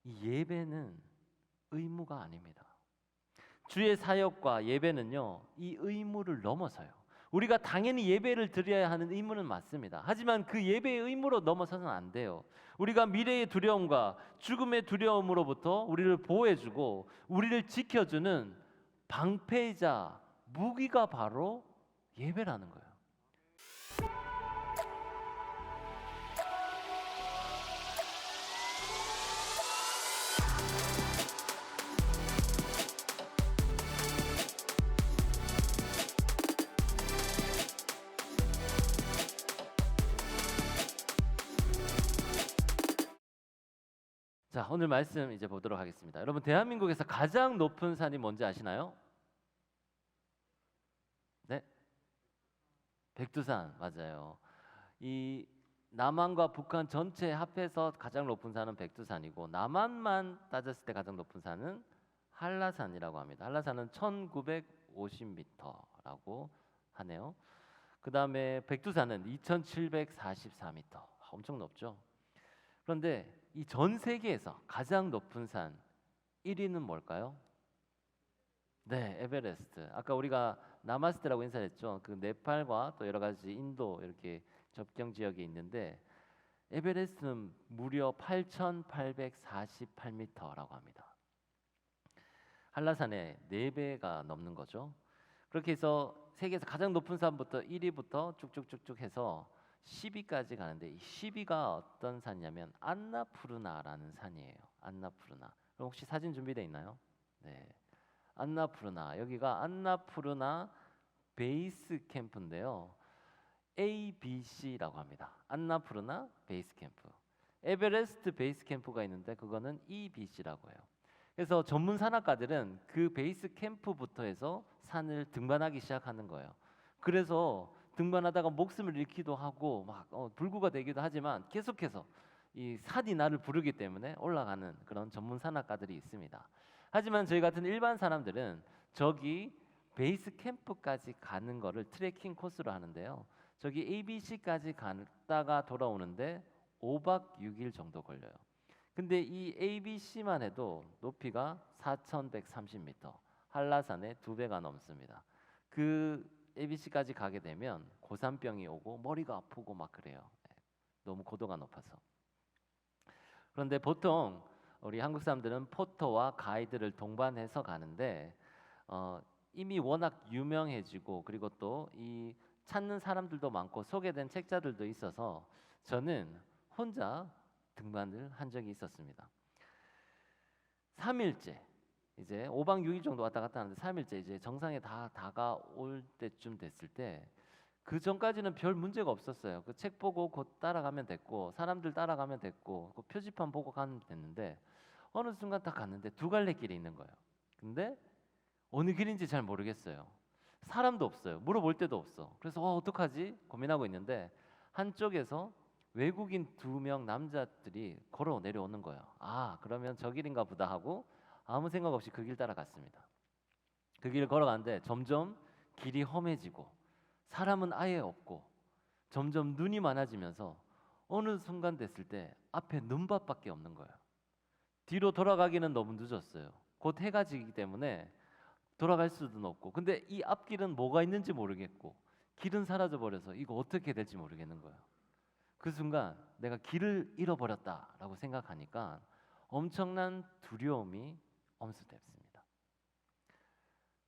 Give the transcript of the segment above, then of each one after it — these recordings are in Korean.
이 예배는 의무가 아닙니다. 주의 사역과 예배는요, 이 의무를 넘어서요. 우리가 당연히 예배를 드려야 하는 의무는 맞습니다. 하지만 그 예배의 의무로 넘어서는 안 돼요. 우리가 미래의 두려움과 죽음의 두려움으로부터 우리를 보호해주고 우리를 지켜주는 방패이자 무기가 바로 예배라는 거예요. 자, 오늘 말씀 이제 보도록 하겠습니다. 여러분, 대한민국에서 가장 높은 산이 뭔지 아시나요? 네? 백두산, 맞아요. 이 남한과 북한 전체 합해서 가장 높은 산은 백두산이고, 남한만 따졌을 때 가장 높은 산은 한라산이라고 합니다. 한라산은 1950m라고 하네요. 그 다음에 백두산은 2744m, 엄청 높죠. 그런데 이 전 세계에서 가장 높은 산 1위는 뭘까요? 네, 에베레스트. 아까 우리가 나마스테라고 인사했죠. 그 네팔과 또 여러 가지 인도 이렇게 접경 지역에 있는데 에베레스트는 무려 8,848m라고 합니다. 한라산의 4배가 넘는 거죠. 그렇게 해서 세계에서 가장 높은 산부터 1위부터 쭉쭉쭉쭉 해서 10위까지 가는데 이 10위가 어떤 산이냐면 안나푸르나라는 산이에요. 안나푸르나. 그럼 혹시 사진 준비되어 있나요? 네. 안나푸르나. 여기가 안나푸르나 베이스 캠프인데요. ABC라고 합니다. 안나푸르나 베이스 캠프. 에베레스트 베이스 캠프가 있는데 그거는 EBC라고 해요. 그래서 전문 산악가들은 그 베이스 캠프부터 해서 산을 등반하기 시작하는 거예요. 그래서 등반하다가 목숨을 잃기도 하고 막 불구가 되기도 하지만 계속해서 이 산이 나를 부르기 때문에 올라가는 그런 전문 산악가들이 있습니다. 하지만 저희 같은 일반 사람들은 저기 베이스 캠프까지 가는 거를 트레킹 코스로 하는데요. 저기 ABC까지 갔다가 돌아오는데 5박 6일 정도 걸려요. 근데 이 ABC만 해도 높이가 4,130m, 한라산의 2배가 넘습니다. 그 ABC까지 가게 되면 고산병이 오고 머리가 아프고 막 그래요. 네, 너무 고도가 높아서. 그런데 보통 우리 한국 사람들은 포터와 가이드를 동반해서 가는데 이미 워낙 유명해지고 그리고 또 이 찾는 사람들도 많고 소개된 책자들도 있어서 저는 혼자 등반을 한 적이 있었습니다. 3일째 이제 5박 6일 정도 왔다 갔다 하는데 3일째 이제 정상에 다 다가올 때쯤 됐을 때 그 전까지는 별 문제가 없었어요. 그 책 보고 곧 따라가면 됐고 사람들 따라가면 됐고 그 표지판 보고 가면 됐는데 어느 순간 딱 갔는데 두 갈래 길이 있는 거예요. 근데 어느 길인지 잘 모르겠어요. 사람도 없어요. 물어볼 데도 없어. 그래서 어떡하지? 고민하고 있는데 한쪽에서 외국인 2명 남자들이 걸어 내려오는 거예요. 아, 그러면 저 길인가 보다 하고 아무 생각 없이 그 길 따라갔습니다. 그 길을 걸어가는데 점점 길이 험해지고 사람은 아예 없고 점점 눈이 많아지면서 어느 순간 됐을 때 앞에 눈밭밖에 없는 거예요. 뒤로 돌아가기는 너무 늦었어요. 곧 해가 지기 때문에 돌아갈 수도 없고 근데 이 앞길은 뭐가 있는지 모르겠고 길은 사라져 버려서 이거 어떻게 될지 모르겠는 거예요. 그 순간 내가 길을 잃어버렸다라고 생각하니까 엄청난 두려움이 엄습됐습니다.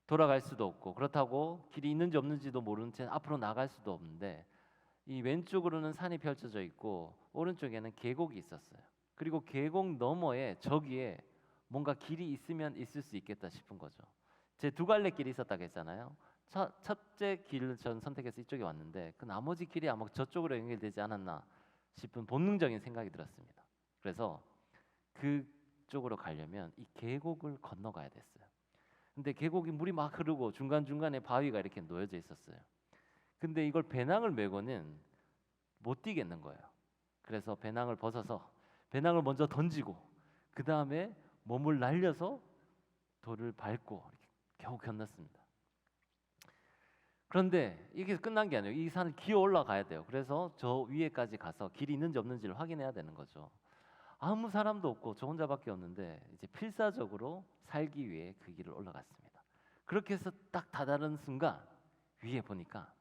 돌아갈 수도 없고 그렇다고 길이 있는지 없는지도 모르는 채 앞으로 나갈 수도 없는데 이 왼쪽으로는 산이 펼쳐져 있고 오른쪽에는 계곡이 있었어요. 그리고 계곡 너머에 저기에 뭔가 길이 있으면 있을 수 있겠다 싶은 거죠. 제 두 갈래 길이 있었다고 했잖아요. 첫째 길을 전 선택해서 이쪽에 왔는데 그 나머지 길이 아마 저쪽으로 연결되지 않았나 싶은 본능적인 생각이 들었습니다. 그래서 그쪽으로 가려면 이 계곡을 건너가야 됐어요. 근데 계곡이 물이 막 흐르고 중간중간에 바위가 이렇게 놓여져 있었어요. 근데 이걸 배낭을 메고는 못 뛰겠는 거예요. 그래서 배낭을 벗어서 배낭을 먼저 던지고 그 다음에 몸을 날려서 돌을 밟고 이렇게 겨우 건넜습니다. 그런데 이게 끝난 게 아니에요. 이 산을 기어 올라가야 돼요. 그래서 저 위에까지 가서 길이 있는지 없는지를 확인해야 되는 거죠. 아무 사람도 없고 저 혼자밖에 없는데 이제 필사적으로 살기 위해 그 길을 올라갔습니다. 그렇게 해서 딱 다다른 순간 위에 보니까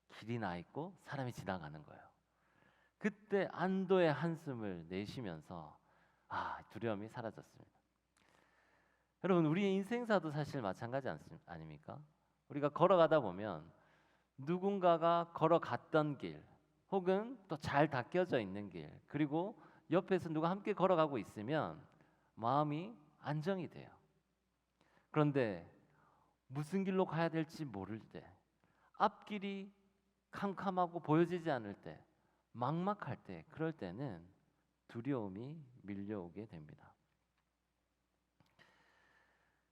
길이 나 있고 사람이 지나가는 거예요. 그때 안도의 한숨을 내쉬면서 두려움이 사라졌습니다. 여러분, 우리의 인생사도 사실 마찬가지 아닙니까? 우리가 걸어가다 보면 누군가가 걸어갔던 길, 혹은 또 잘 닦여져 있는 길, 그리고 옆에서 누가 함께 걸어가고 있으면 마음이 안정이 돼요. 그런데 무슨 길로 가야 될지 모를 때, 앞길이 캄캄하고 보여지지 않을 때, 막막할 때, 그럴 때는 두려움이 밀려오게 됩니다.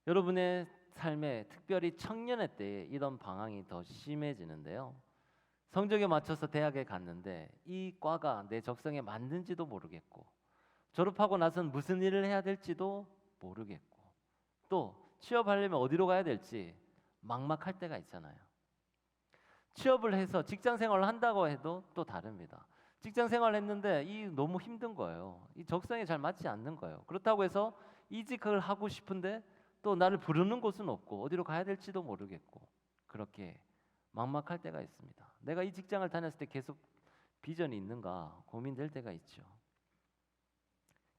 여러분의 삶에 특별히 청년의 때에 이런 방황이 더 심해지는데요. 성적에 맞춰서 대학에 갔는데 이 과가 내 적성에 맞는지도 모르겠고, 졸업하고 나선 무슨 일을 해야 될지도 모르겠고, 또 취업하려면 어디로 가야 될지 막막할 때가 있잖아요. 취업을 해서 직장 생활을 한다고 해도 또 다릅니다. 직장 생활을 했는데 이 너무 힘든 거예요. 이 적성에 잘 맞지 않는 거예요. 그렇다고 해서 이직을 하고 싶은데 또 나를 부르는 곳은 없고 어디로 가야 될지도 모르겠고, 그렇게 막막할 때가 있습니다. 내가 이 직장을 다녔을 때 계속 비전이 있는가 고민될 때가 있죠.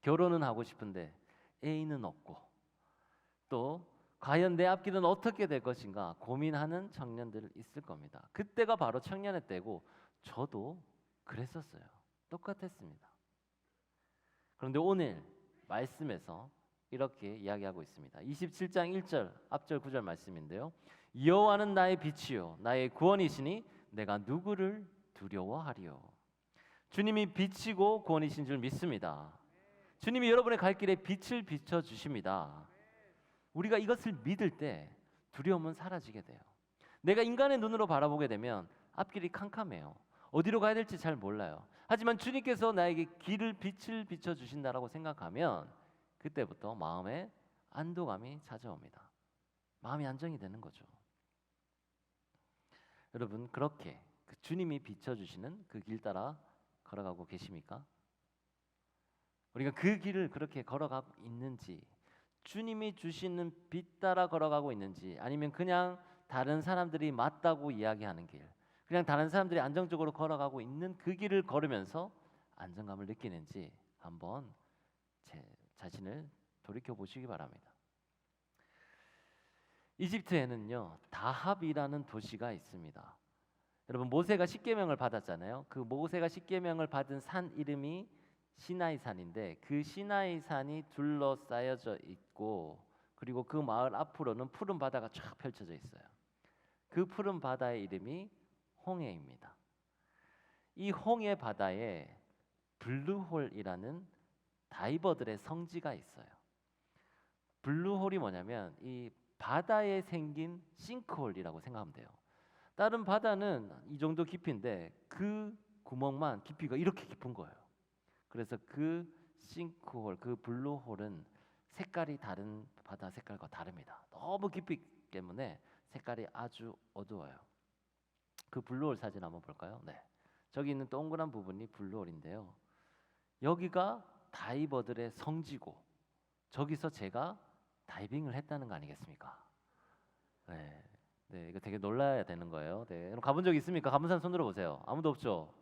결혼은 하고 싶은데 애인은 없고, 또 과연 내 앞길은 어떻게 될 것인가 고민하는 청년들 있을 겁니다. 그때가 바로 청년의 때고, 저도 그랬었어요. 똑같았습니다. 그런데 오늘 말씀에서 이렇게 이야기하고 있습니다. 27장 1절 앞절 9절 말씀인데요. 여호와는 나의 빛이요 나의 구원이시니 내가 누구를 두려워하리요. 주님이 빛이고 구원이신 줄 믿습니다. 주님이 여러분의 갈 길에 빛을 비춰 주십니다. 우리가 이것을 믿을 때 두려움은 사라지게 돼요. 내가 인간의 눈으로 바라보게 되면 앞길이 캄캄해요. 어디로 가야 될지 잘 몰라요. 하지만 주님께서 나에게 빛을 비춰 주신다라고 생각하면 그때부터 마음에 안도감이 찾아옵니다. 마음이 안정이 되는 거죠. 여러분, 그렇게 그 주님이 비춰주시는 그 길 따라 걸어가고 계십니까? 우리가 그 길을 그렇게 걸어가고 있는지, 주님이 주시는 빛 따라 걸어가고 있는지, 아니면 그냥 다른 사람들이 맞다고 이야기하는 길, 그냥 다른 사람들이 안정적으로 걸어가고 있는 그 길을 걸으면서 안정감을 느끼는지 한번 제 자신을 돌이켜 보시기 바랍니다. 이집트에는요, 다합이라는 도시가 있습니다. 여러분, 모세가 십계명을 받았잖아요. 그 모세가 십계명을 받은 산 이름이 시나이 산인데, 그 시나이 산이 둘러싸여져 있고, 그리고 그 마을 앞으로는 푸른 바다가 쫙 펼쳐져 있어요. 그 푸른 바다의 이름이 홍해입니다. 이 홍해 바다에 블루홀이라는 다이버들의 성지가 있어요. 블루홀이 뭐냐면 이 바다에 생긴 싱크홀이라고 생각하면 돼요. 다른 바다는 이 정도 깊이인데 그 구멍만 깊이가 이렇게 깊은 거예요. 그래서 그 싱크홀, 그 블루홀은 색깔이 다른 바다 색깔과 다릅니다. 너무 깊이 때문에 색깔이 아주 어두워요. 그 블루홀 사진 한번 볼까요? 네, 저기 있는 동그란 부분이 블루홀인데요. 여기가 다이버들의 성지고, 저기서 제가 다이빙을 했다는 거 아니겠습니까? 네, 네, 이거 되게 놀라야 되는 거예요. 네, 여러분 가본 적 있습니까? 가본 사람 손 들어보세요. 아무도 없죠?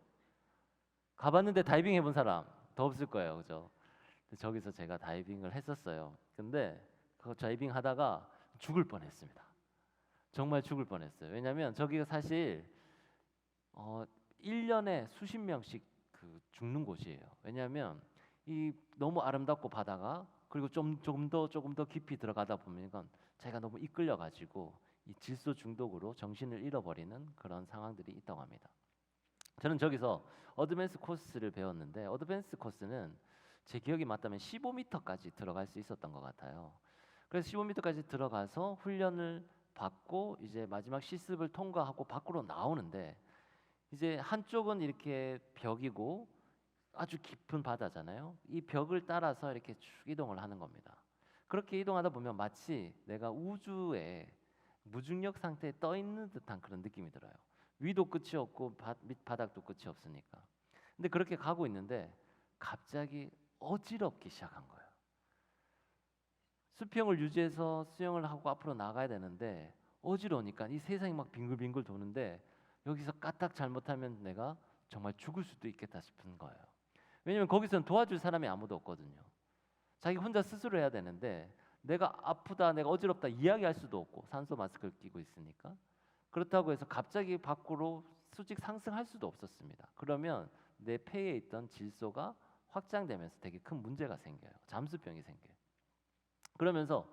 가봤는데 다이빙 해본 사람 더 없을 거예요, 그죠? 저기서 제가 다이빙을 했었어요. 근데 그 다이빙 하다가 죽을 뻔했습니다. 정말 죽을 뻔했어요. 왜냐하면 저기가 사실 1년에 수십 명씩 그 죽는 곳이에요. 왜냐하면 이 너무 아름답고 바다가, 그리고 조금 더 깊이 들어가다 보면 제가 너무 이끌려 가지고 이 질소 중독으로 정신을 잃어버리는 그런 상황들이 있다고 합니다. 저는 저기서 어드밴스 코스를 배웠는데, 어드밴스 코스는 제 기억이 맞다면 15m까지 들어갈 수 있었던 것 같아요. 그래서 15m까지 들어가서 훈련을 받고 이제 마지막 실습을 통과하고 밖으로 나오는데, 이제 한쪽은 이렇게 벽이고 아주 깊은 바다잖아요. 이 벽을 따라서 이렇게 쭉 이동을 하는 겁니다. 그렇게 이동하다 보면 마치 내가 우주에 무중력 상태에 떠 있는 듯한 그런 느낌이 들어요. 위도 끝이 없고 밑바닥도 끝이 없으니까. 근데 그렇게 가고 있는데 갑자기 어지럽기 시작한 거예요. 수평을 유지해서 수영을 하고 앞으로 나가야 되는데 어지러우니까 이 세상이 막 빙글빙글 도는데 여기서 까딱 잘못하면 내가 정말 죽을 수도 있겠다 싶은 거예요. 왜냐면 거기서는 도와줄 사람이 아무도 없거든요. 자기 혼자 스스로 해야 되는데 내가 아프다, 내가 어지럽다 이야기할 수도 없고 산소 마스크를 끼고 있으니까. 그렇다고 해서 갑자기 밖으로 수직 상승할 수도 없었습니다. 그러면 내 폐에 있던 질소가 확장되면서 되게 큰 문제가 생겨요. 잠수병이 생겨요. 그러면서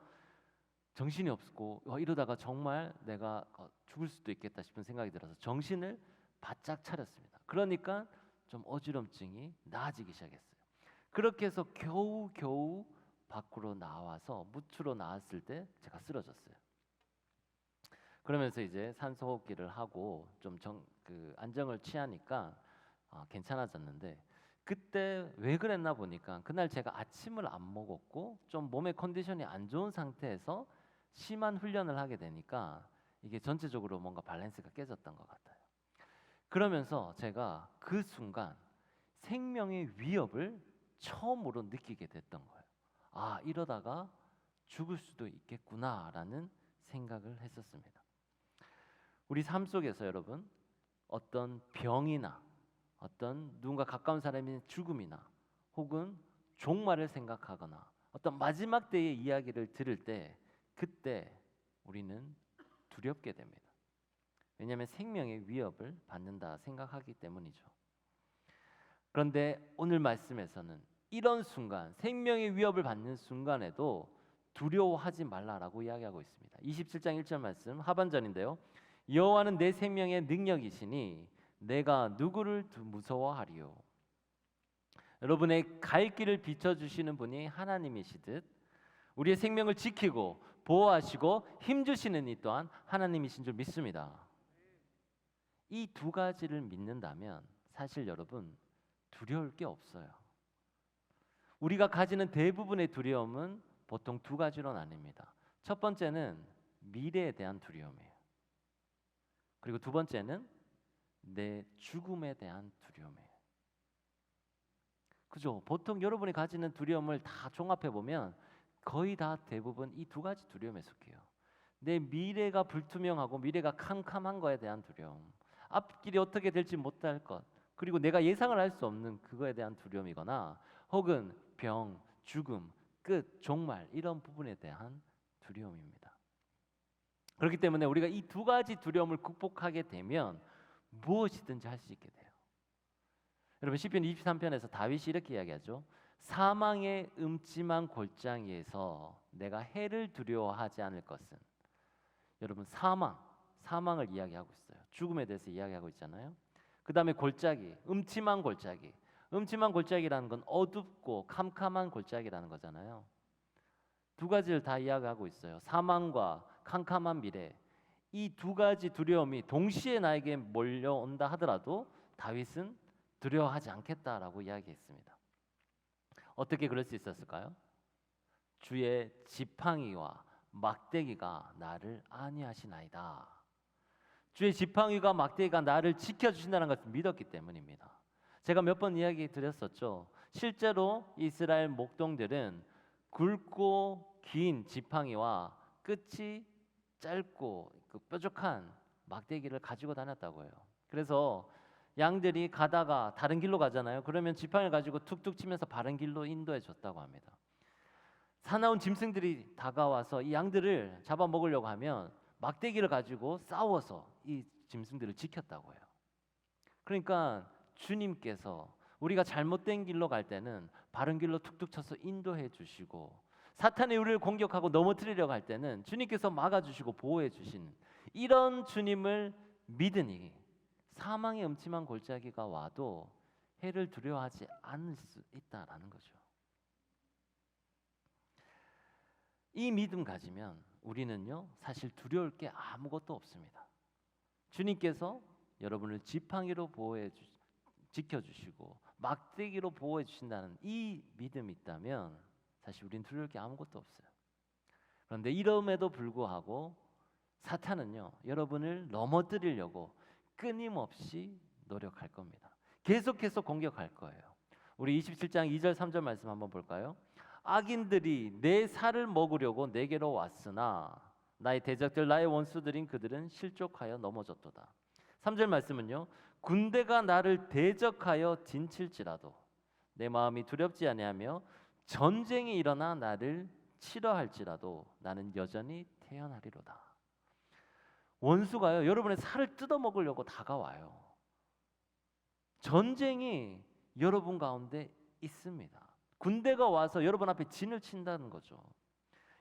정신이 없고 이러다가 정말 내가 죽을 수도 있겠다 싶은 생각이 들어서 정신을 바짝 차렸습니다. 그러니까 좀 어지럼증이 나아지기 시작했어요. 그렇게 해서 겨우 밖으로 나와서 무트로 나왔을 때 제가 쓰러졌어요. 그러면서 이제 산소 호흡기를 하고 좀 안정을 취하니까 괜찮아졌는데 그때 왜 그랬나 보니까 그날 제가 아침을 안 먹었고 좀 몸의 컨디션이 안 좋은 상태에서 심한 훈련을 하게 되니까 이게 전체적으로 뭔가 밸런스가 깨졌던 것 같아요. 그러면서 제가 그 순간 생명의 위협을 처음으로 느끼게 됐던 거예요. 아, 이러다가 죽을 수도 있겠구나라는 생각을 했었습니다. 우리 삶 속에서 여러분 어떤 병이나 어떤 누군가 가까운 사람의 죽음이나 혹은 종말을 생각하거나 어떤 마지막 때의 이야기를 들을 때 그때 우리는 두렵게 됩니다. 왜냐하면 생명의 위협을 받는다 생각하기 때문이죠. 그런데 오늘 말씀에서는 이런 순간, 생명의 위협을 받는 순간에도 두려워하지 말라라고 이야기하고 있습니다. 27장 1절 말씀 하반절인데요. 여호와는 내 생명의 능력이시니 내가 누구를 무서워하리요. 여러분의 갈 길을 비춰주시는 분이 하나님이시듯 우리의 생명을 지키고 보호하시고 힘주시는 이 또한 하나님이신 줄 믿습니다. 이 두 가지를 믿는다면 사실 여러분 두려울 게 없어요. 우리가 가지는 대부분의 두려움은 보통 두 가지로 나뉩니다. 첫 번째는 미래에 대한 두려움이에요. 그리고 두 번째는 내 죽음에 대한 두려움이에요. 그죠? 보통 여러분이 가지는 두려움을 다 종합해 보면 거의 다 대부분 이 두 가지 두려움에 속해요. 내 미래가 불투명하고 미래가 캄캄한 거에 대한 두려움, 앞길이 어떻게 될지 못할 것, 그리고 내가 예상을 할 수 없는 그거에 대한 두려움이거나 혹은 병, 죽음, 끝, 종말 이런 부분에 대한 두려움입니다. 그렇기 때문에 우리가 이 두 가지 두려움을 극복하게 되면 무엇이든지 할 수 있게 돼요. 여러분 시편 23편에서 다윗이 이렇게 이야기하죠. 사망의 음침한 골짜기에서 내가 해를 두려워하지 않을 것은. 여러분 사망을 이야기하고 있어요. 죽음에 대해서 이야기하고 있잖아요. 그 다음에 골짜기, 음침한 골짜기. 음침한 골짜기라는 건 어둡고 캄캄한 골짜기라는 거잖아요. 두 가지를 다 이야기하고 있어요. 사망과 캄캄한 미래. 이 두 가지 두려움이 동시에 나에게 몰려온다 하더라도 다윗은 두려워하지 않겠다라고 이야기했습니다. 어떻게 그럴 수 있었을까요? 주의 지팡이와 막대기가 나를 안위하시나이다. 주의 지팡이가 막대기가 나를 지켜주신다는 것을 믿었기 때문입니다. 제가 몇 번 이야기 드렸었죠. 실제로 이스라엘 목동들은 굵고 긴 지팡이와 끝이 짧고 뾰족한 막대기를 가지고 다녔다고 해요. 그래서 양들이 가다가 다른 길로 가잖아요. 그러면 지팡이를 가지고 툭툭 치면서 바른 길로 인도해 줬다고 합니다. 사나운 짐승들이 다가와서 이 양들을 잡아먹으려고 하면 막대기를 가지고 싸워서 이 짐승들을 지켰다고 해요. 그러니까 주님께서 우리가 잘못된 길로 갈 때는 바른 길로 툭툭 쳐서 인도해 주시고 사탄이 우리를 공격하고 넘어뜨리려고 할 때는 주님께서 막아주시고 보호해 주시는 이런 주님을 믿으니 사망의 음침한 골짜기가 와도 해를 두려워하지 않을 수 있다라는 거죠. 이 믿음 가지면 우리는요 사실 두려울 게 아무것도 없습니다. 주님께서 여러분을 지팡이로 지켜주시고 막대기로 보호해 주신다는 이 믿음이 있다면 사실 우리는 두려울 게 아무것도 없어요. 그런데 이럼에도 불구하고 사탄은요 여러분을 넘어뜨리려고 끊임없이 노력할 겁니다. 계속해서 공격할 거예요. 우리 27장 2절 3절 말씀 한번 볼까요? 악인들이 내 살을 먹으려고 내게로 왔으나 나의 대적들 나의 원수들인 그들은 실족하여 넘어졌도다. 3절 말씀은요. 군대가 나를 대적하여 진칠지라도 내 마음이 두렵지 아니하며 전쟁이 일어나 나를 치러 할지라도 나는 여전히 태어나리로다. 원수가요, 여러분의 살을 뜯어먹으려고 다가와요. 전쟁이 여러분 가운데 있습니다. 군대가 와서 여러분 앞에 진을 친다는 거죠.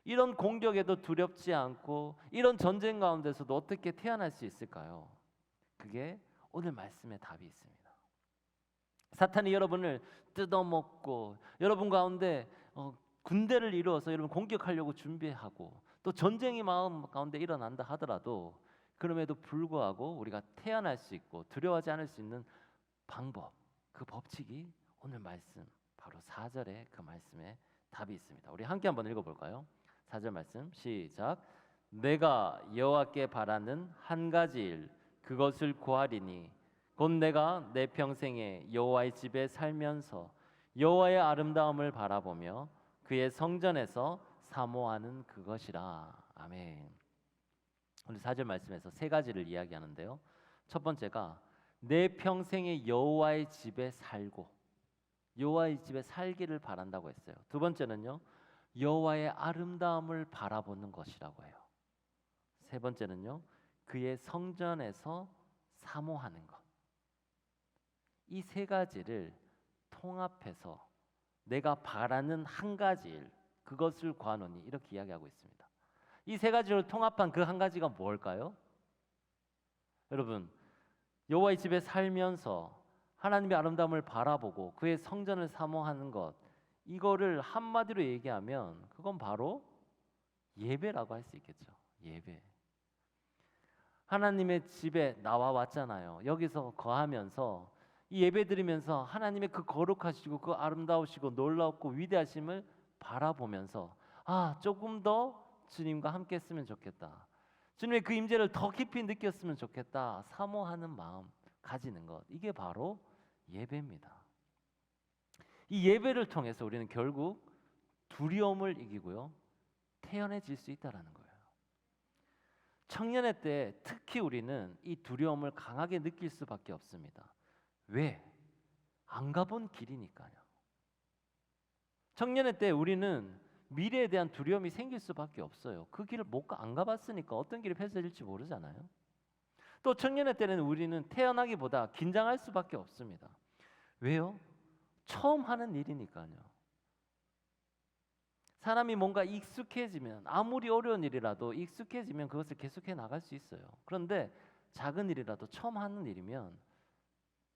이런 공격에도 두렵지 않고 이런 전쟁 가운데서도 어떻게 태어날 수 있을까요? 그게 오늘 말씀에 답이 있습니다. 사탄이 여러분을 뜯어먹고 여러분 가운데 군대를 이루어서 여러분 공격하려고 준비하고 또 전쟁이 마음 가운데 일어난다 하더라도 그럼에도 불구하고 우리가 태어날 수 있고 두려워하지 않을 수 있는 방법, 그 법칙이 오늘 말씀 바로 4절에 그 말씀에 답이 있습니다. 우리 함께 한번 읽어볼까요? 4절 말씀 시작. 내가 여호와께 바라는 한 가지 일 그것을 구하리니 곧 내가 내 평생에 여호와의 집에 살면서 여호와의 아름다움을 바라보며 그의 성전에서 사모하는 그것이라. 아멘. 오늘 4절 말씀에서 세 가지를 이야기하는데요. 첫 번째가 내 평생에 여호와의 집에 살고 여호와의 집에 살기를 바란다고 했어요. 두 번째는요. 여호와의 아름다움을 바라보는 것이라고 해요. 세 번째는요. 그의 성전에서 사모하는 것. 이 세 가지를 통합해서 내가 바라는 한 가지 일 그것을 구하노니 이렇게 이야기하고 있습니다. 이 세 가지를 통합한 그 한 가지가 뭘까요? 여러분, 여호와의 집에 살면서 하나님의 아름다움을 바라보고 그의 성전을 사모하는 것, 이거를 한마디로 얘기하면 그건 바로 예배라고 할 수 있겠죠. 예배. 하나님의 집에 나와 왔잖아요. 여기서 거하면서 이 예배 드리면서 하나님의 그 거룩하시고 그 아름다우시고 놀랍고 위대하심을 바라보면서 조금 더 주님과 함께 했으면 좋겠다. 주님의 그 임재를 더 깊이 느꼈으면 좋겠다. 사모하는 마음 가지는 것. 이게 바로 예배입니다. 이 예배를 통해서 우리는 결국 두려움을 이기고요. 태연해질 수 있다라는 거예요. 청년의 때 특히 우리는 이 두려움을 강하게 느낄 수밖에 없습니다. 왜? 안 가본 길이니까요. 청년의 때 우리는 미래에 대한 두려움이 생길 수밖에 없어요. 그 길을 안 가봤으니까 어떤 길이 펼쳐질지 모르잖아요. 또 청년의 때는 우리는 태어나기보다 긴장할 수밖에 없습니다. 왜요? 처음 하는 일이니까요. 사람이 뭔가 익숙해지면 아무리 어려운 일이라도 익숙해지면 그것을 계속해 나갈 수 있어요. 그런데 작은 일이라도 처음 하는 일이면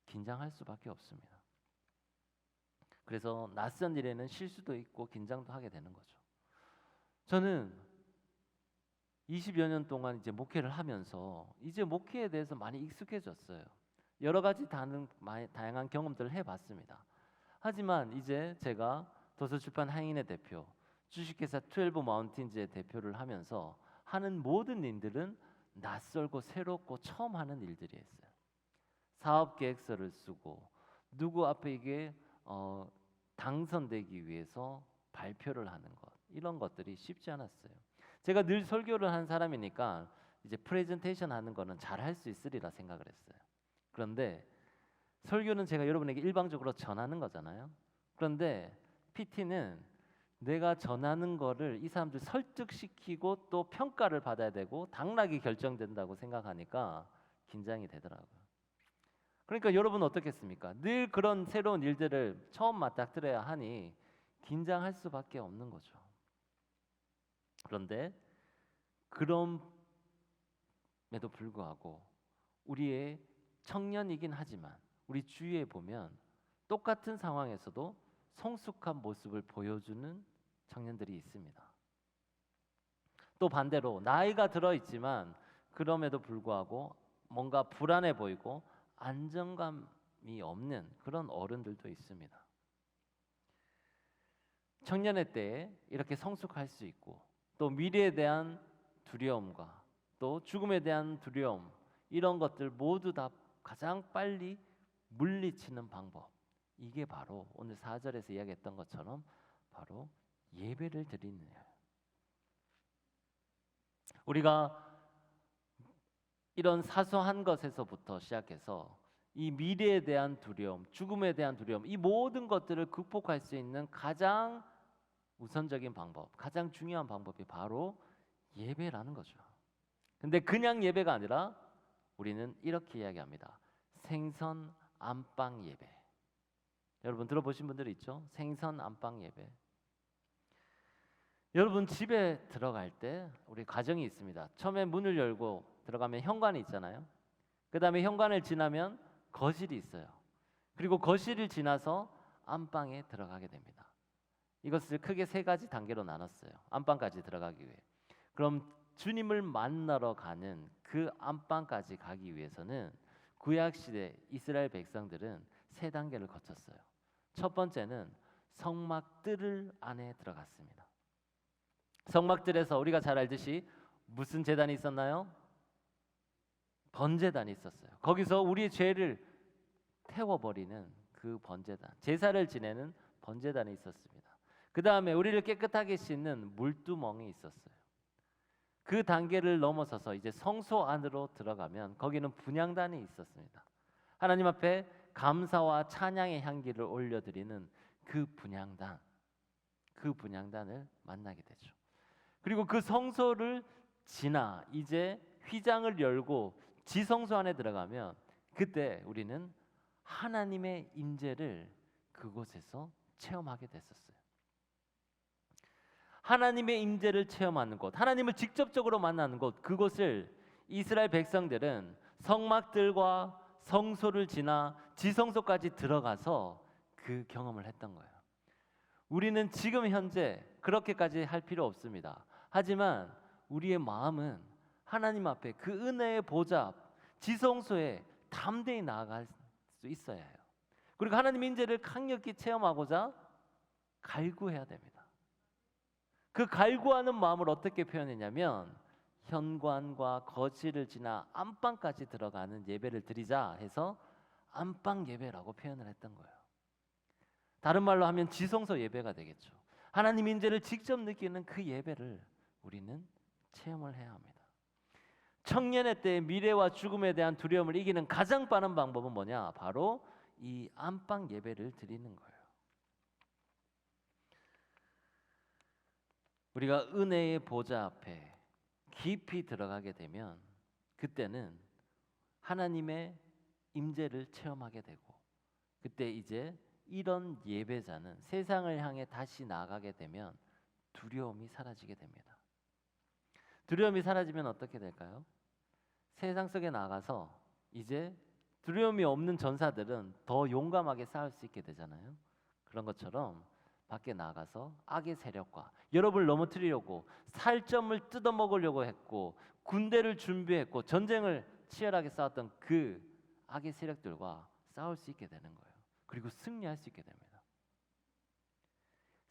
긴장할 수밖에 없습니다. 그래서 낯선 일에는 실수도 있고 긴장도 하게 되는 거죠. 저는 20여 년 동안 이제 목회를 하면서 이제 목회에 대해서 많이 익숙해졌어요. 여러 가지 다양한 경험들을 해봤습니다. 하지만 이제 제가 도서출판 항인의 대표, 주식회사 12마운틴즈의 대표를 하면서 하는 모든 일들은 낯설고 새롭고 처음 하는 일들이 있어요. 사업 계획서를 쓰고 누구 앞에 이게 당선되기 위해서 발표를 하는 것, 이런 것들이 쉽지 않았어요. 제가 늘 설교를 하는 사람이니까 이제 프레젠테이션 하는 거는 잘 할 수 있으리라 생각을 했어요. 그런데 설교는 제가 여러분에게 일방적으로 전하는 거잖아요. 그런데 PT는 내가 전하는 거를 이 사람들 설득시키고 또 평가를 받아야 되고 당락이 결정된다고 생각하니까 긴장이 되더라고요. 그러니까 여러분은 어떻겠습니까? 늘 그런 새로운 일들을 처음 맞닥뜨려야 하니 긴장할 수밖에 없는 거죠. 그런데 그럼에도 불구하고 우리의 청년이긴 하지만 우리 주위에 보면 똑같은 상황에서도 성숙한 모습을 보여주는 청년들이 있습니다. 또 반대로 나이가 들어 있지만 그럼에도 불구하고 뭔가 불안해 보이고 안정감이 없는 그런 어른들도 있습니다. 청년의 때에 이렇게 성숙할 수 있고 또 미래에 대한 두려움과 또 죽음에 대한 두려움, 이런 것들 모두 다 가장 빨리 물리치는 방법, 이게 바로 오늘 4절에서 이야기했던 것처럼 바로 예배를 드리는 거예요. 우리가 이런 사소한 것에서부터 시작해서 이 미래에 대한 두려움, 죽음에 대한 두려움, 이 모든 것들을 극복할 수 있는 가장 우선적인 방법, 가장 중요한 방법이 바로 예배라는 거죠. 근데 그냥 예배가 아니라 우리는 이렇게 이야기합니다. 생선 안방 예배. 여러분 들어보신 분들 있죠? 생선 안방 예배. 여러분 집에 들어갈 때 우리 가정이 있습니다. 처음에 문을 열고 들어가면 현관이 있잖아요. 그 다음에 현관을 지나면 거실이 있어요. 그리고 거실을 지나서 안방에 들어가게 됩니다. 이것을 크게 세 가지 단계로 나눴어요. 안방까지 들어가기 위해. 그럼 주님을 만나러 가는 그 안방까지 가기 위해서는 구약시대 이스라엘 백성들은 세 단계를 거쳤어요. 첫 번째는 성막들 안에 들어갔습니다. 성막들에서 우리가 잘 알듯이 무슨 제단이 있었나요? 번제단이 있었어요. 거기서 우리의 죄를 태워버리는 그 번제단, 제사를 지내는 번제단이 있었습니다. 그 다음에 우리를 깨끗하게 씻는 물두멍이 있었어요. 그 단계를 넘어서서 이제 성소 안으로 들어가면 거기는 분향단이 있었습니다. 하나님 앞에 감사와 찬양의 향기를 올려드리는 그 분향단, 그 분향단을 만나게 되죠. 그리고 그 성소를 지나 이제 휘장을 열고 지성소 안에 들어가면 그때 우리는 하나님의 임재를 그곳에서 체험하게 됐었어요. 하나님의 임재를 체험하는 곳, 하나님을 직접적으로 만나는 곳, 그곳을 이스라엘 백성들은 성막들과 성소를 지나 지성소까지 들어가서 그 경험을 했던 거예요. 우리는 지금 현재 그렇게까지 할 필요 없습니다. 하지만 우리의 마음은 하나님 앞에 그 은혜의 보좌 지성소에 담대히 나아갈 수 있어야 해요. 그리고 하나님 인재를 강력히 체험하고자 갈구해야 됩니다. 그 갈구하는 마음을 어떻게 표현했냐면 현관과 거실을 지나 안방까지 들어가는 예배를 드리자 해서 안방 예배라고 표현을 했던 거예요. 다른 말로 하면 지성소 예배가 되겠죠. 하나님 인재를 직접 느끼는 그 예배를 우리는 체험을 해야 합니다. 청년의 때 미래와 죽음에 대한 두려움을 이기는 가장 빠른 방법은 뭐냐? 바로 이 안방 예배를 드리는 거예요. 우리가 은혜의 보좌 앞에 깊이 들어가게 되면 그때는 하나님의 임재를 체험하게 되고 그때 이제 이런 예배자는 세상을 향해 다시 나아가게 되면 두려움이 사라지게 됩니다. 두려움이 사라지면 어떻게 될까요? 세상 속에 나가서 이제 두려움이 없는 전사들은 더 용감하게 싸울 수 있게 되잖아요. 그런 것처럼 밖에 나가서 악의 세력과 여러분을 넘어뜨리려고 살점을 뜯어먹으려고 했고 군대를 준비했고 전쟁을 치열하게 싸웠던 그 악의 세력들과 싸울 수 있게 되는 거예요. 그리고 승리할 수 있게 됩니다.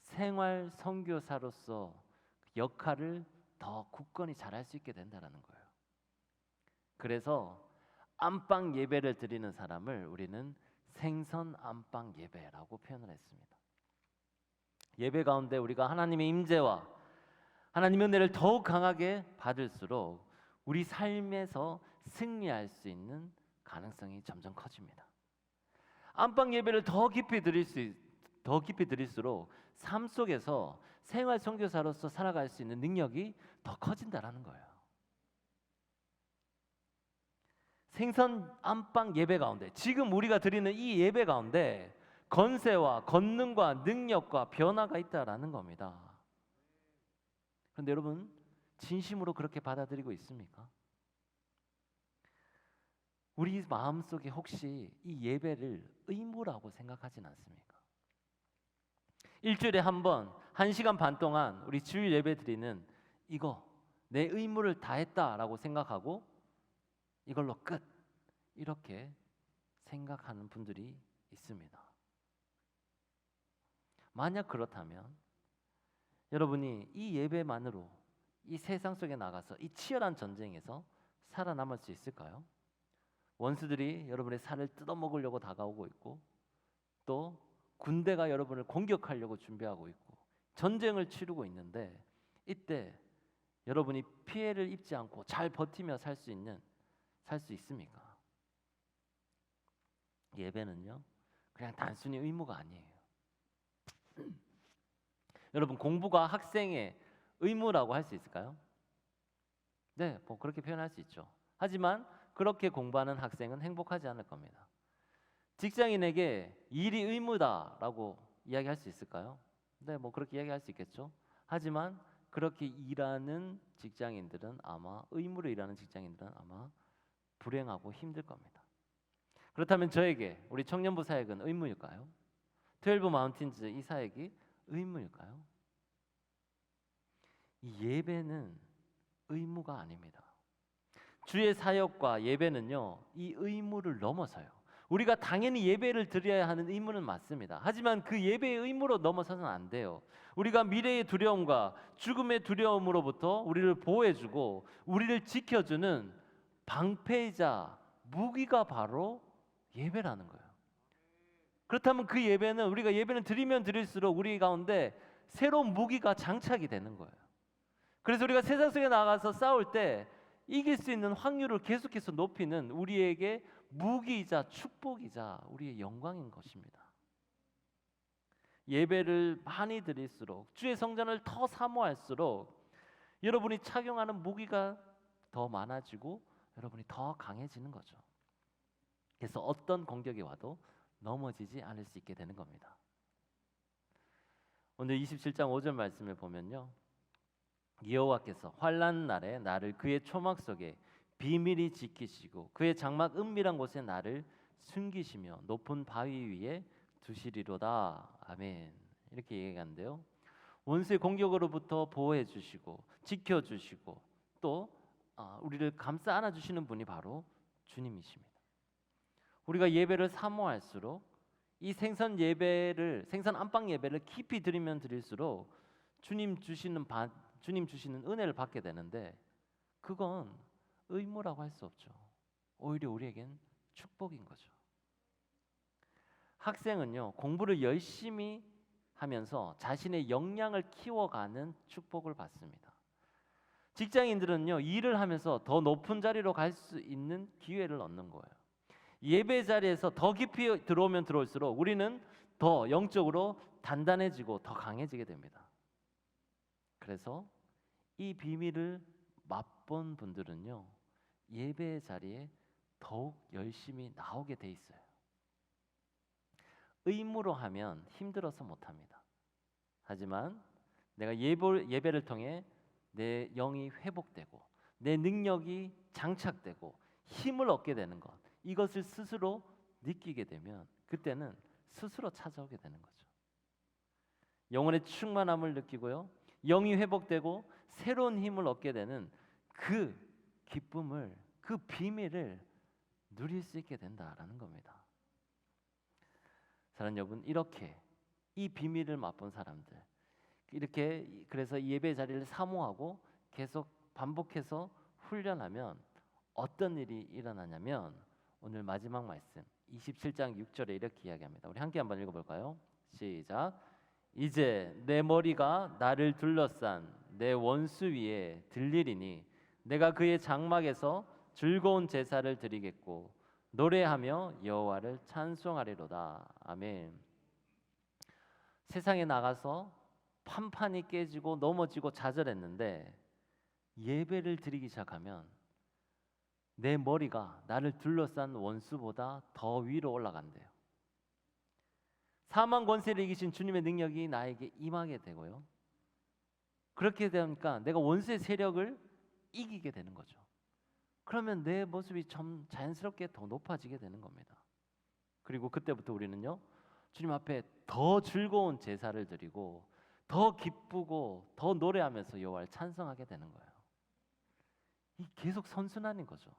생활 선교사로서 역할을 더 굳건히 잘할 수 있게 된다는 거예요. 그래서 안방 예배를 드리는 사람을 우리는 생선 안방 예배라고 표현을 했습니다. 예배 가운데 우리가 하나님의 임재와 하나님의 은혜를 더욱 강하게 받을수록 우리 삶에서 승리할 수 있는 가능성이 점점 커집니다. 안방 예배를 더 깊이 드릴수록 삶 속에서 생활 선교사로서 살아갈 수 있는 능력이 더 커진다라는 거예요. 생선 안방 예배 가운데 지금 우리가 드리는 이 예배 가운데 건세와 권능과 능력과 변화가 있다라는 겁니다. 그런데 여러분 진심으로 그렇게 받아들이고 있습니까? 우리 마음속에 혹시 이 예배를 의무라고 생각하진 않습니까? 일주일에 한 번, 1시간 반 동안 우리 주일 예배 드리는 이거 내 의무를 다했다라고 생각하고 이걸로 끝 이렇게 생각하는 분들이 있습니다. 만약 그렇다면 여러분이 이 예배만으로 이 세상 속에 나가서 이 치열한 전쟁에서 살아남을 수 있을까요? 원수들이 여러분의 살을 뜯어먹으려고 다가오고 있고 또 군대가 여러분을 공격하려고 준비하고 있고 전쟁을 치르고 있는데 이때 여러분이 피해를 입지 않고 잘 버티며 살 수 있습니까? 예배는요, 그냥 단순히 의무가 아니에요. 여러분, 공부가 학생의 의무라고 할 수 있을까요? 네, 뭐 그렇게 표현할 수 있죠. 하지만 그렇게 공부하는 학생은 행복하지 않을 겁니다. 직장인에게 일이 의무다라고 이야기할 수 있을까요? 네, 뭐 그렇게 이야기할 수 있겠죠. 하지만 그렇게 일하는 직장인들은 아마 의무로 일하는 직장인들은 아마 불행하고 힘들 겁니다. 그렇다면 저에게 우리 청년부 사역은 의무일까요? 12 마운틴즈 이 사역이 의무일까요? 이 예배는 의무가 아닙니다. 주의 사역과 예배는요, 이 의무를 넘어서요. 우리가 당연히 예배를 드려야 하는 의무는 맞습니다. 하지만 그 예배의 의무로 넘어서는 안 돼요. 우리가 미래의 두려움과 죽음의 두려움으로부터 우리를 보호해주고 우리를 지켜주는 방패이자 무기가 바로 예배라는 거예요. 그렇다면 그 예배는 우리가 예배는 드리면 드릴수록 우리 가운데 새로운 무기가 장착이 되는 거예요. 그래서 우리가 세상 속에 나가서 싸울 때 이길 수 있는 확률을 계속해서 높이는 우리에게 무기이자 축복이자 우리의 영광인 것입니다. 예배를 많이 드릴수록 주의 성전을 더 사모할수록 여러분이 착용하는 무기가 더 많아지고 여러분이 더 강해지는 거죠. 그래서 어떤 공격이 와도 넘어지지 않을 수 있게 되는 겁니다. 오늘 27장 5절 말씀을 보면요, 여호와께서 환난 날에 나를 그의 초막 속에 비밀히 지키시고 그의 장막 은밀한 곳에 나를 숨기시며 높은 바위 위에 두시리로다. 아멘. 이렇게 얘기하는데요, 원수의 공격으로부터 보호해 주시고 지켜 주시고 또 우리를 감싸 안아 주시는 분이 바로 주님이십니다. 우리가 예배를 사모할수록 이 생선 안방 예배를 깊이 드리면 드릴수록 주님 주시는 은혜를 받게 되는데 그건 의무라고 할 수 없죠. 오히려 우리에겐 축복인 거죠. 학생은요, 공부를 열심히 하면서 자신의 역량을 키워가는 축복을 받습니다. 직장인들은요, 일을 하면서 더 높은 자리로 갈 수 있는 기회를 얻는 거예요. 예배 자리에서 더 깊이 들어오면 들어올수록 우리는 더 영적으로 단단해지고 더 강해지게 됩니다. 그래서 이 비밀을 맛본 분들은요, 예배 자리에 더욱 열심히 나오게 돼 있어요. 의무로 하면 힘들어서 못합니다. 하지만 내가 예배를 통해 내 영이 회복되고 내 능력이 장착되고 힘을 얻게 되는 것, 이것을 스스로 느끼게 되면 그때는 스스로 찾아오게 되는 거죠. 영혼의 충만함을 느끼고요, 영이 회복되고 새로운 힘을 얻게 되는 그 기쁨을, 그 비밀을 누릴 수 있게 된다라는 겁니다. 사랑하는 여러분, 이렇게 이 비밀을 맛본 사람들, 이렇게 그래서 예배 자리를 사모하고 계속 반복해서 훈련하면 어떤 일이 일어나냐면 오늘 마지막 말씀 27장 6절에 이렇게 이야기합니다. 우리 함께 한번 읽어볼까요? 시작. 이제 내 머리가 나를 둘러싼 내 원수 위에 들리리니 내가 그의 장막에서 즐거운 제사를 드리겠고 노래하며 여호와를 찬송하리로다. 아멘. 세상에 나가서 판판이 깨지고 넘어지고 좌절했는데 예배를 드리기 시작하면 내 머리가 나를 둘러싼 원수보다 더 위로 올라간대요. 사망 권세를 이기신 주님의 능력이 나에게 임하게 되고요, 그렇게 되니까 내가 원수의 세력을 이기게 되는 거죠. 그러면 내 모습이 좀 자연스럽게 더 높아지게 되는 겁니다. 그리고 그때부터 우리는요, 주님 앞에 더 즐거운 제사를 드리고 더 기쁘고 더 노래하면서 여호와를 찬송하게 되는 거예요. 이 계속 선순환인 거죠.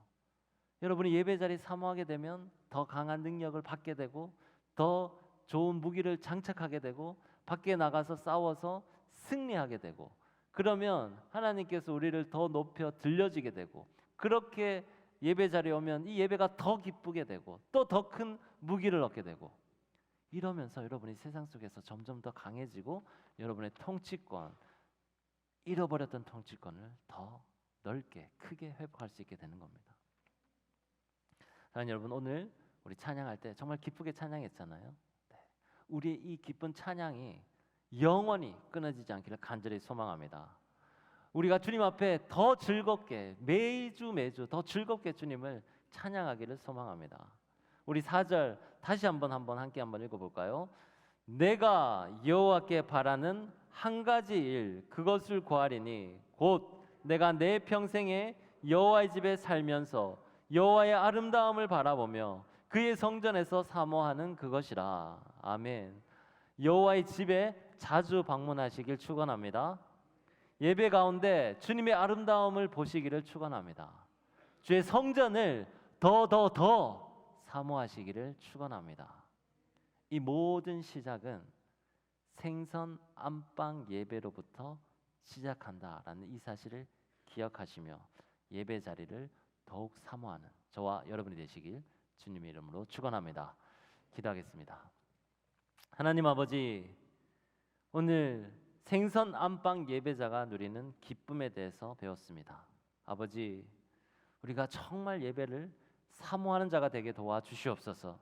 여러분이 예배 자리 사모하게 되면 더 강한 능력을 받게 되고 더 좋은 무기를 장착하게 되고 밖에 나가서 싸워서 승리하게 되고, 그러면 하나님께서 우리를 더 높여 들려지게 되고, 그렇게 예배 자리에 오면 이 예배가 더 기쁘게 되고 또 더 큰 무기를 얻게 되고, 이러면서 여러분이 세상 속에서 점점 더 강해지고 여러분의 통치권, 잃어버렸던 통치권을 더 넓게 크게 회복할 수 있게 되는 겁니다. 사랑하는 여러분, 오늘 우리 찬양할 때 정말 기쁘게 찬양했잖아요. 네. 우리의 이 기쁜 찬양이 영원히 끊어지지 않기를 간절히 소망합니다. 우리가 주님 앞에 더 즐겁게 매주 더 즐겁게 주님을 찬양하기를 소망합니다. 우리 4절 다시 한번 함께 읽어볼까요? 내가 여호와께 바라는 한 가지 일 그것을 구하리니 곧 내가 내 평생에 여호와의 집에 살면서 여호와의 아름다움을 바라보며 그의 성전에서 사모하는 그것이라. 아멘. 여호와의 집에 자주 방문하시길 축원합니다. 예배 가운데 주님의 아름다움을 보시기를 축원합니다. 주의 성전을 더 사모하시기를 축원합니다. 이 모든 시작은 생선 안방 예배로부터 시작한다라는 이 사실을 기억하시며 예배 자리를 더욱 사모하는 저와 여러분이 되시길 주님의 이름으로 축원합니다. 기도하겠습니다. 하나님 아버지, 오늘 생선 안방 예배자가 누리는 기쁨에 대해서 배웠습니다. 아버지, 우리가 정말 예배를 사모하는 자가 되게 도와주시옵소서.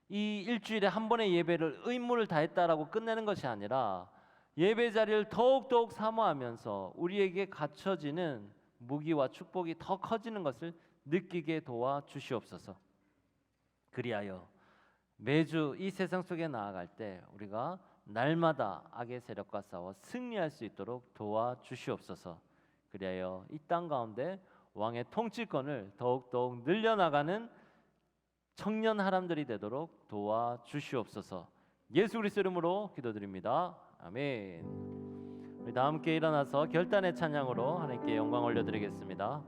이 일주일에 한 번의 예배를 의무를 다했다라고 끝내는 것이 아니라 예배 자리를 더욱 사모하면서 우리에게 갖춰지는 무기와 축복이 더 커지는 것을 느끼게 도와주시옵소서. 그리하여 매주 이 세상 속에 나아갈 때 우리가 날마다 악의 세력과 싸워 승리할 수 있도록 도와주시옵소서. 그리하여 이 땅 가운데 왕의 통치권을 더욱 늘려나가는 청년 하람들이 되도록 도와주시옵소서. 예수 그리스도 이름으로 기도드립니다. 아멘. 우리 다 함께 일어나서 결단의 찬양으로 하나님께 영광 올려드리겠습니다.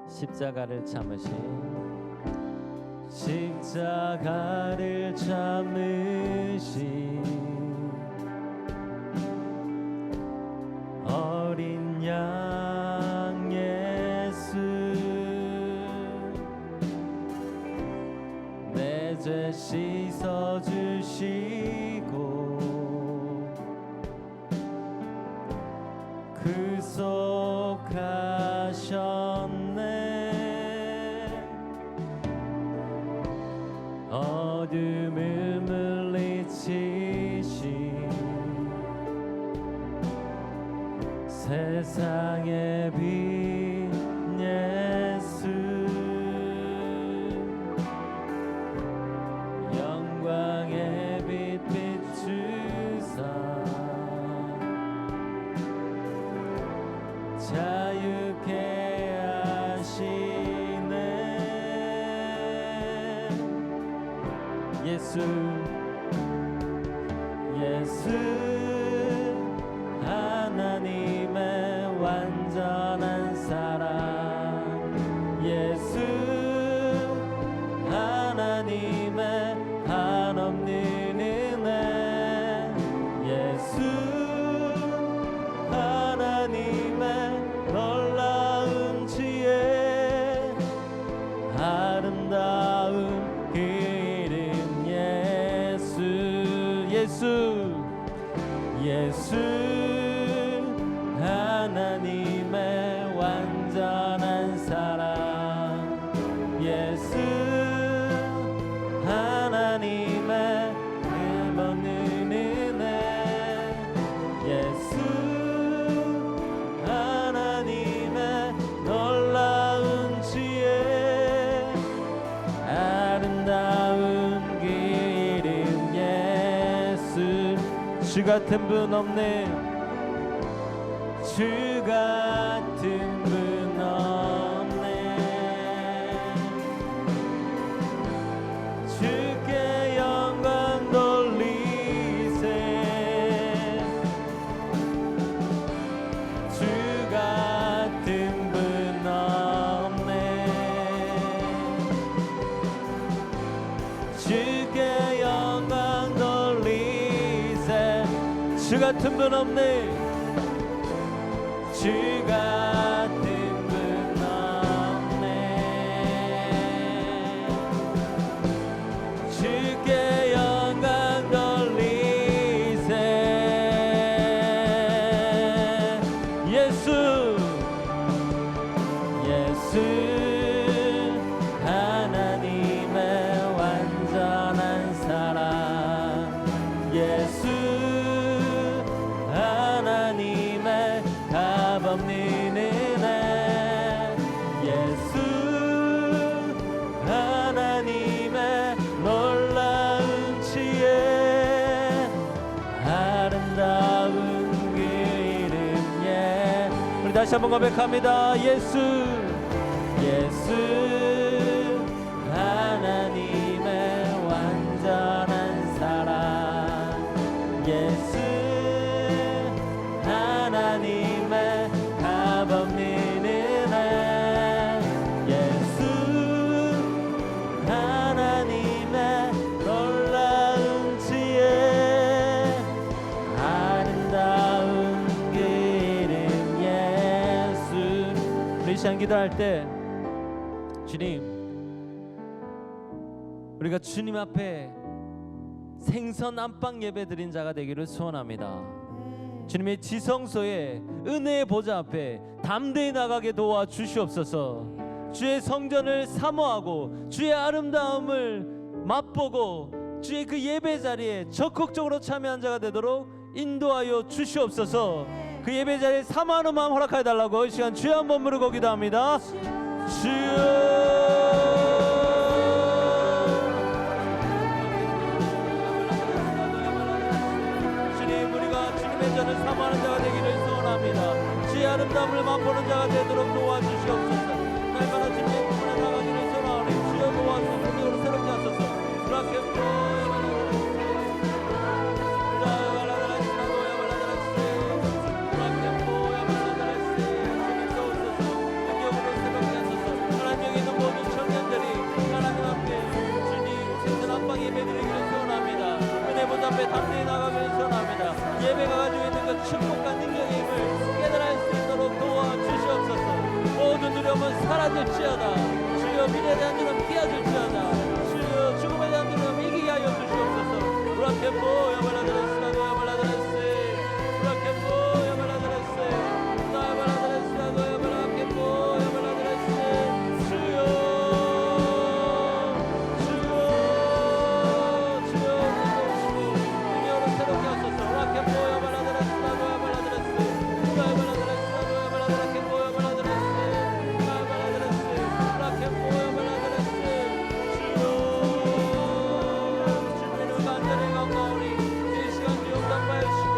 십자가를 참으신 어린 양 예수, 내 죄 씻어주시고 구속하셨네. 어둠을 물리치신 세상의 빛 예수, 영광의 빛 비추사 자유케 하시네. 예수 하나님의 완전한 사랑, 예수 하나님의 한없는 은혜, 예수 하나님의 놀라운 지혜, 아름다운 그 이름 예수, 예수 하나님의 완전한 사랑, 예수 하나님의 흠없는 은혜, 예수 하나님의 놀라운 지혜, 아름다운 그 이름 예수. 주 같은 분 없네, 주 같은 분 없네. 주께 영광 돌리세. 주 같은 분 없네. 주께 영광 돌리세. 주 같은 분 없네. 주 같은 다시 한번 고백합니다. 예수 예수 하나님의 완전한 사랑 예수 하나님의 값없는 은혜 예수 하나님의 놀라운 지혜 아름다운 그 이름 예수. 우리 이 시간 기도할 때 주님, 우리가 주님 앞에 생선 안방 예배 드린 자가 되기를 소원합니다. 주님의 지성소에 은혜의 보좌 앞에 담대히 나가게 도와 주시옵소서. 주의 성전을 사모하고 주의 아름다움을 맛보고 주의 그 예배 자리에 적극적으로 참여한 자가 되도록 인도하여 주시옵소서. 그 예배 자리에 사모하는 마음 허락하여 달라고 이 시간 주여 한번 부르고 기도합니다. 주여 전을 사모하는 자가 되기를 소원합니다. 주의 아름다움을 맛보는 자가 되도록 도와주시옵소서. 날마다 주님의 품에 나가기를 소원하오니 주여 도와주시옵소서. 능력으로 새롭게 하소서. 하나님 있는 모든 청년들이 하나님 앞에 주님 생선 안방 예배드리기를 소원합니다. 은혜 보좌 앞에 담대히 나가기를 소원합니다. 예배가 가지고 있는 그 축복과 능력의 힘을 깨달을 수 있도록 도와주시옵소서. 모든 두려움은 사라질지어다. 주여 미래에 대한 두려움 피하실지어다. 주여 죽음에 대한 두려움 이기게 하여 주시옵소서. 우라케포 야발라드레스라도 야발라드레스 우라케포 야발라드레스 야발라드레스라도 야발라케포 야발라드레스 주여 능력으로 새롭게 하소서. 우라케포 야발라드레스라도 야발라드레스 야발라드레스라도 야발라드레케포 야발라드레스 야발라드레스 우라케포 야발라드레스 주여 주님을 간절히 강구하오니 이 시간 주여 응답하여 주시고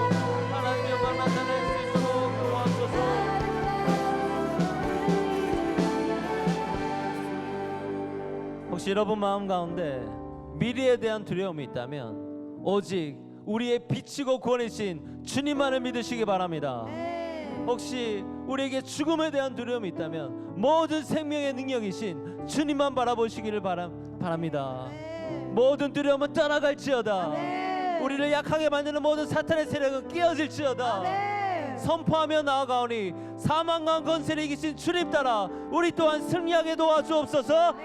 하나님의 영광 나타낼 수 있도록 도와주소서. 혹시 여러분 마음 가운데 미래에 대한 두려움이 있다면 오직 우리의 빛이고 구원이신 주님만을 믿으시기 바랍니다. 혹시 우리에게 죽음에 대한 두려움이 있다면 모든 생명의 능력이신 주님만 바라보시기를 바랍니다. 모든 두려움은 떠나갈지어다. 우리를 약하게 만드는 모든 사탄의 세력은 깨어질지어다. 선포하며 나아가오니 사망과 권세를 이기신 주님 따라 우리 또한 승리하게 도와주옵소서.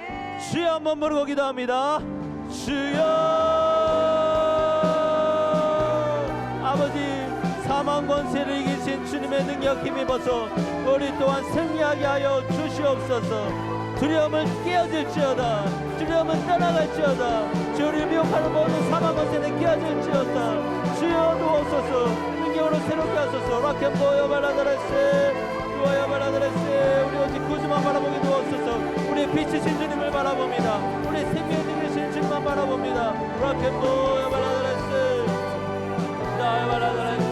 주여 한번 부르고 기도합니다. 주여 아버지 사망 권세를 이기신 주님의 능력 힘입어서 우리 또한 승리하게 하여 주시옵소서. 두려움을 깨어질지어다. 두려움은 떠나갈지어다. 주를 미혹하는 모든 사망 권세는 깨어질지어다. 주여 도옵소서. 능력으로 새롭게 하소서. 라켓보여 발라드레스 주어여 발라드레스 우리 오직 구주만 바라보게 도옵소서. 우리의 빛이신 주님을 바라봅니다. 우리의 생명의 능력이신 주님만 바라봅니다. 라켓보여 발라드레스 주어여 발라드레스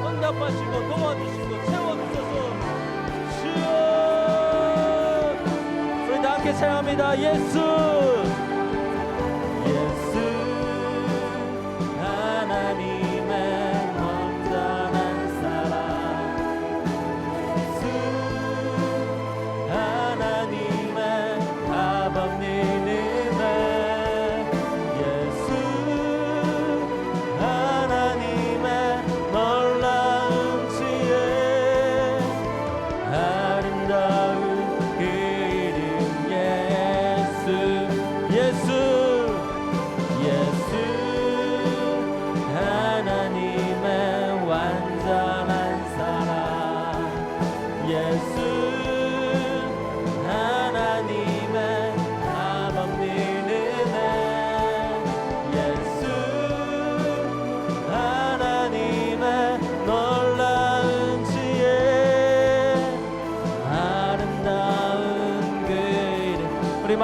응답하시고 도와주시고 채워주셔서 주여 우리 다 함께 찬양합니다. 예수 예수 하나님의 온전한 사랑 예수 하나님의 값없는 은혜 예수 하나님의 놀라운 지혜 아름다운 그 이름 예수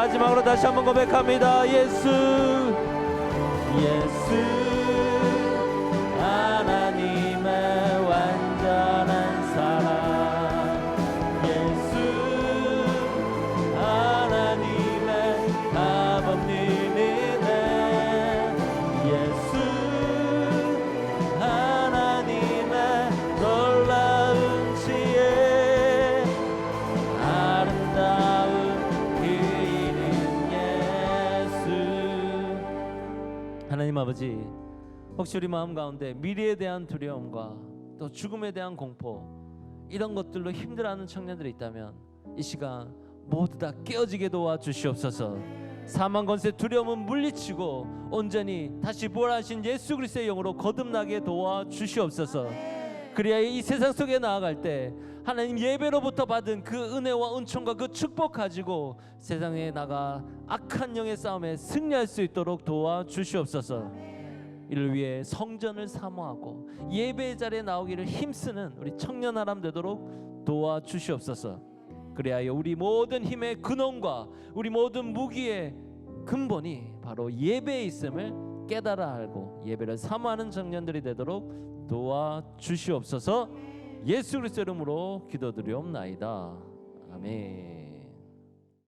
마지막으로 다시 한번 고백합니다. 예수 하나님의 완전한 사랑, 예수 하나님의 값없는 은혜, 예수 하나님의 놀라운 지혜, 아름다운 그 이름 예수. 하나님 아버지, 혹시 우리 마음 가운데 미래에 대한 두려움과 또 죽음에 대한 공포, 이런 것들로 힘들어하는 청년들이 있다면 이 시간 모두 다 깨어지게 도와주시옵소서. 사망 권세 두려움은 물리치고 온전히 다시 부활하신 예수 그리스도의 영으로 거듭나게 도와주시옵소서. 그래야 이 세상 속에 나아갈 때 하나님 예배로부터 받은 그 은혜와 은총과 그 축복 가지고 세상에 나가 악한 영의 싸움에 승리할 수 있도록 도와주시옵소서. 이를 위해 성전을 사모하고 예배 자리에 나오기를 힘쓰는 우리 청년 사람 되도록 도와주시옵소서. 그래야 우리 모든 힘의 근원과 우리 모든 무기의 근본이 바로 예배에 있음을 깨달아 알고 예배를 사모하는 청년들이 되도록 도와주시옵소서. 예수 그리스도 이름으로 기도드리옵나이다. 아멘.